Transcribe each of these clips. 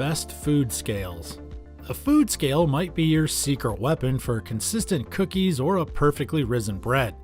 Best food scales. A food scale might be your secret weapon for consistent cookies or a perfectly risen bread.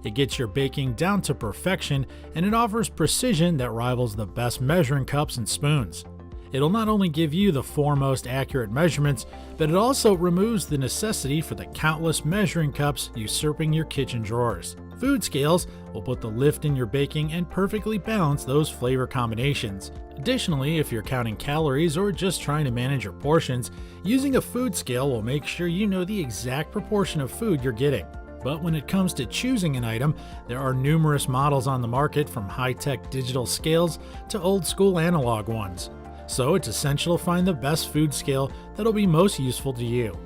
It gets your baking down to perfection, and it offers precision that rivals the best measuring cups and spoons. It'll not only give you the foremost accurate measurements, but it also removes the necessity for the countless measuring cups usurping your kitchen drawers. Food scales will put the lift in your baking and perfectly balance those flavor combinations. Additionally, if you're counting calories or just trying to manage your portions, using a food scale will make sure you know the exact proportion of food you're getting. But when it comes to choosing an item, there are numerous models on the market, from high-tech digital scales to old-school analog ones. So it's essential to find the best food scale that'll be most useful to you.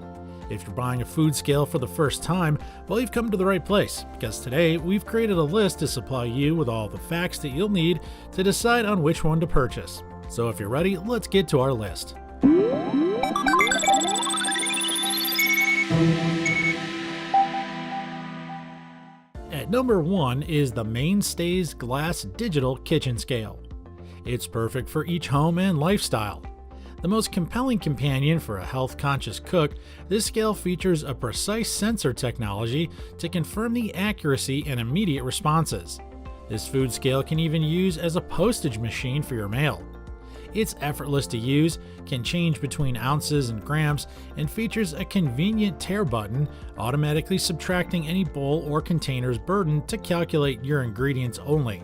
If you're buying a food scale for the first time, well, you've come to the right place, because today we've created a list to supply you with all the facts that you'll need to decide on which one to purchase. So if you're ready, let's get to our list. At number 1 is the Mainstays Glass Digital Kitchen Scale. It's perfect for each home and lifestyle. The most compelling companion for a health-conscious cook, this scale features a precise sensor technology to confirm the accuracy and immediate responses. This food scale can even use as a postage machine for your mail. It's effortless to use, can change between ounces and grams, and features a convenient tare button, automatically subtracting any bowl or container's burden to calculate your ingredients only.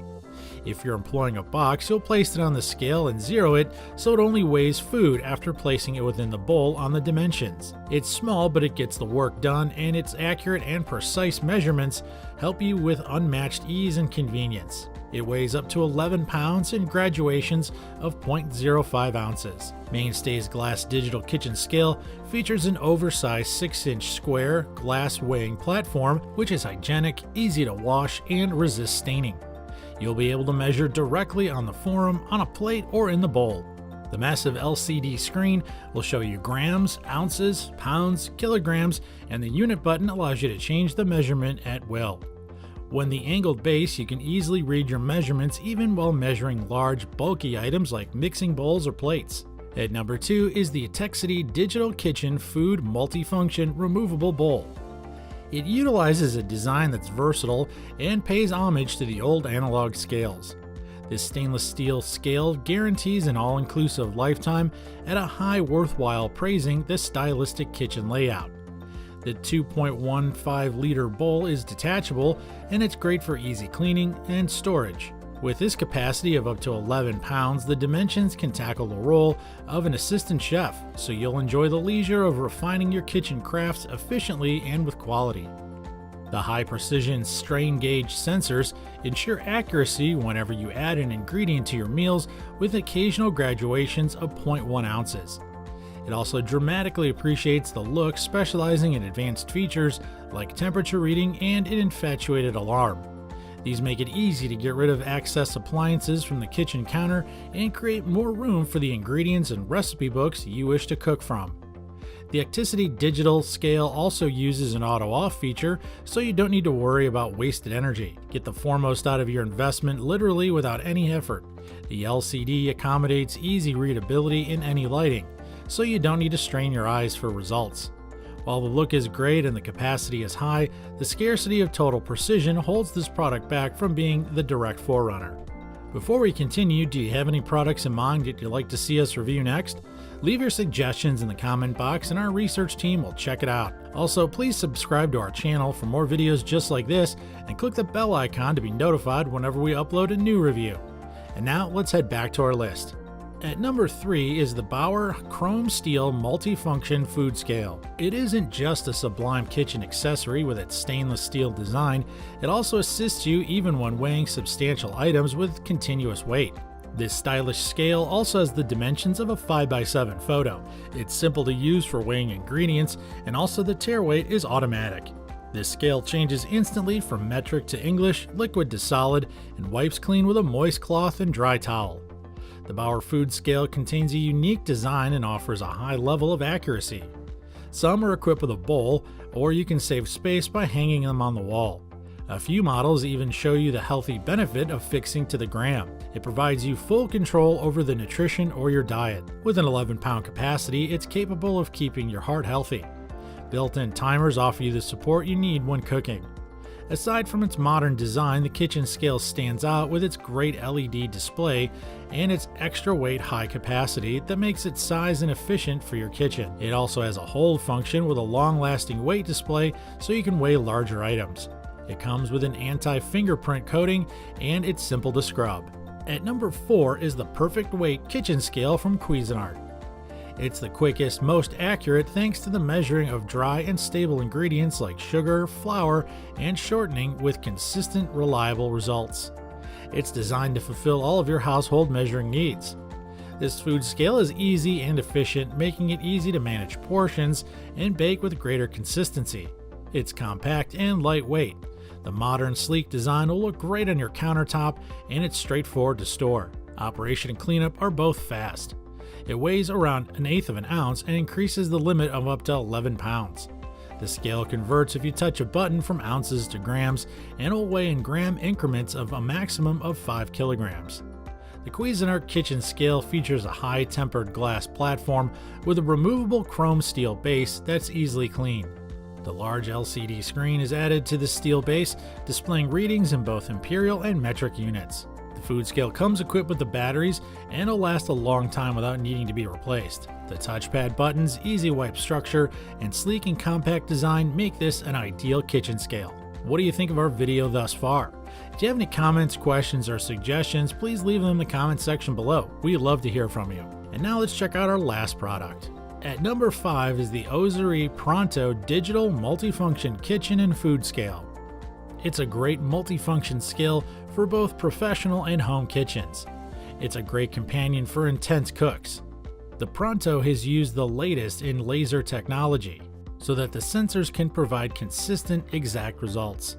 If you're employing a box, you'll place it on the scale and zero it so it only weighs food after placing it within the bowl on the dimensions. It's small, but it gets the work done, and its accurate and precise measurements help you with unmatched ease and convenience. It weighs up to 11 pounds in graduations of 0.05 ounces. Mainstays Glass Digital Kitchen Scale features an oversized 6-inch square glass weighing platform, which is hygienic, easy to wash, and resists staining. You'll be able to measure directly on the forum, on a plate, or in the bowl. The massive LCD screen will show you grams, ounces, pounds, kilograms, and the unit button allows you to change the measurement at will. When the angled base, you can easily read your measurements even while measuring large, bulky items like mixing bowls or plates. At number 2 is the Ozeri Digital Kitchen Food Multifunction Removable Bowl. It utilizes a design that's versatile and pays homage to the old analog scales. This stainless steel scale guarantees an all-inclusive lifetime at a high worthwhile praising this stylistic kitchen layout. The 2.15-liter bowl is detachable, and it's great for easy cleaning and storage. With this capacity of up to 11 pounds, the dimensions can tackle the role of an assistant chef, so you'll enjoy the leisure of refining your kitchen crafts efficiently and with quality. The high-precision strain gauge sensors ensure accuracy whenever you add an ingredient to your meals, with occasional graduations of 0.1 ounces. It also dramatically appreciates the look, specializing in advanced features like temperature reading and an infatuated alarm. These make it easy to get rid of excess appliances from the kitchen counter and create more room for the ingredients and recipe books you wish to cook from. The Ozeri Digital Scale also uses an auto-off feature, so you don't need to worry about wasted energy. Get the foremost out of your investment literally without any effort. The LCD accommodates easy readability in any lighting, so you don't need to strain your eyes for results. While the look is great and the capacity is high, the scarcity of total precision holds this product back from being the direct forerunner. Before we continue, do you have any products in mind that you'd like to see us review next? Leave your suggestions in the comment box and our research team will check it out. Also, please subscribe to our channel for more videos just like this and click the bell icon to be notified whenever we upload a new review. And now let's head back to our list. At number 3 is the Bauer Chrome Steel Multifunction Food Scale. It isn't just a sublime kitchen accessory with its stainless steel design, it also assists you even when weighing substantial items with continuous weight. This stylish scale also has the dimensions of a 5x7 photo. It's simple to use for weighing ingredients, and also the tare weight is automatic. This scale changes instantly from metric to English, liquid to solid, and wipes clean with a moist cloth and dry towel. The Bauer Food Scale contains a unique design and offers a high level of accuracy. Some are equipped with a bowl, or you can save space by hanging them on the wall. A few models even show you the healthy benefit of fixing to the gram. It provides you full control over the nutrition or your diet. With an 11-pound capacity, it's capable of keeping your heart healthy. Built-in timers offer you the support you need when cooking. Aside from its modern design, the kitchen scale stands out with its great LED display and its extra weight high capacity that makes it size and efficient for your kitchen. It also has a hold function with a long-lasting weight display so you can weigh larger items. It comes with an anti-fingerprint coating and it's simple to scrub. At number 4 is the perfect weight kitchen scale from Cuisinart. It's the quickest, most accurate thanks to the measuring of dry and stable ingredients like sugar, flour, and shortening with consistent, reliable results. It's designed to fulfill all of your household measuring needs. This food scale is easy and efficient, making it easy to manage portions and bake with greater consistency. It's compact and lightweight. The modern, sleek design will look great on your countertop, and it's straightforward to store. Operation and cleanup are both fast. It weighs around 1/8 of an ounce and increases the limit of up to 11 pounds. The scale converts if you touch a button from ounces to grams and will weigh in gram increments of a maximum of 5 kilograms. The Cuisinart kitchen scale features a high-tempered glass platform with a removable chrome steel base that's easily cleaned. The large LCD screen is added to the steel base, displaying readings in both imperial and metric units. The food scale comes equipped with the batteries and will last a long time without needing to be replaced. The touchpad buttons, easy wipe structure, and sleek and compact design make this an ideal kitchen scale. What do you think of our video thus far? If you have any comments, questions, or suggestions, please leave them in the comment section below. We'd love to hear from you. And now let's check out our last product. At number 5 is the Ozeri Pronto Digital Multifunction Kitchen and Food Scale. It's a great multifunction scale for both professional and home kitchens. It's a great companion for intense cooks. The Pronto has used the latest in laser technology so that the sensors can provide consistent, exact results.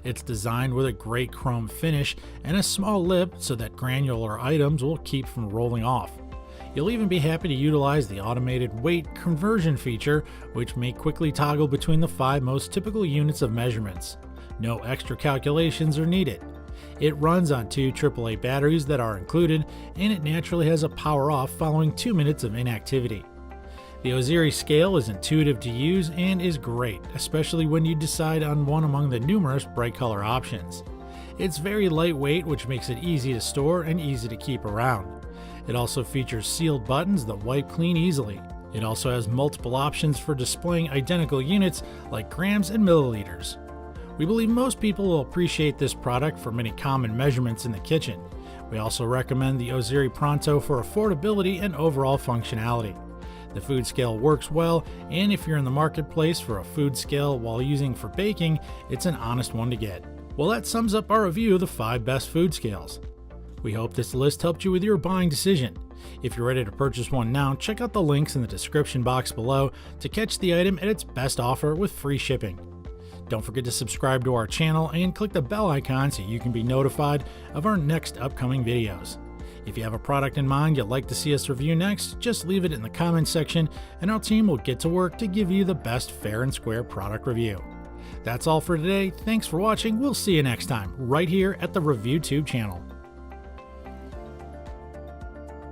It's designed with a great chrome finish and a small lip so that granular items will keep from rolling off. You'll even be happy to utilize the automated weight conversion feature, which may quickly toggle between the 5 most typical units of measurements. No extra calculations are needed. It runs on 2 AAA batteries that are included, and it naturally has a power off following 2 minutes of inactivity. The Ozeri scale is intuitive to use and is great, especially when you decide on one among the numerous bright color options. It's very lightweight, which makes it easy to store and easy to keep around. It also features sealed buttons that wipe clean easily. It also has multiple options for displaying identical units like grams and milliliters. We believe most people will appreciate this product for many common measurements in the kitchen. We also recommend the Ozeri Pronto for affordability and overall functionality. The food scale works well, and if you're in the marketplace for a food scale while using for baking, it's an honest one to get. Well, that sums up our review of the 5 best food scales. We hope this list helped you with your buying decision. If you're ready to purchase one now, check out the links in the description box below to catch the item at its best offer with free shipping. Don't forget to subscribe to our channel and click the bell icon so you can be notified of our next upcoming videos. If you have a product in mind you'd like to see us review next, just leave it in the comment section and our team will get to work to give you the best fair and square product review. That's all for today. Thanks for watching. We'll see you next time right here at the ReviewTube channel.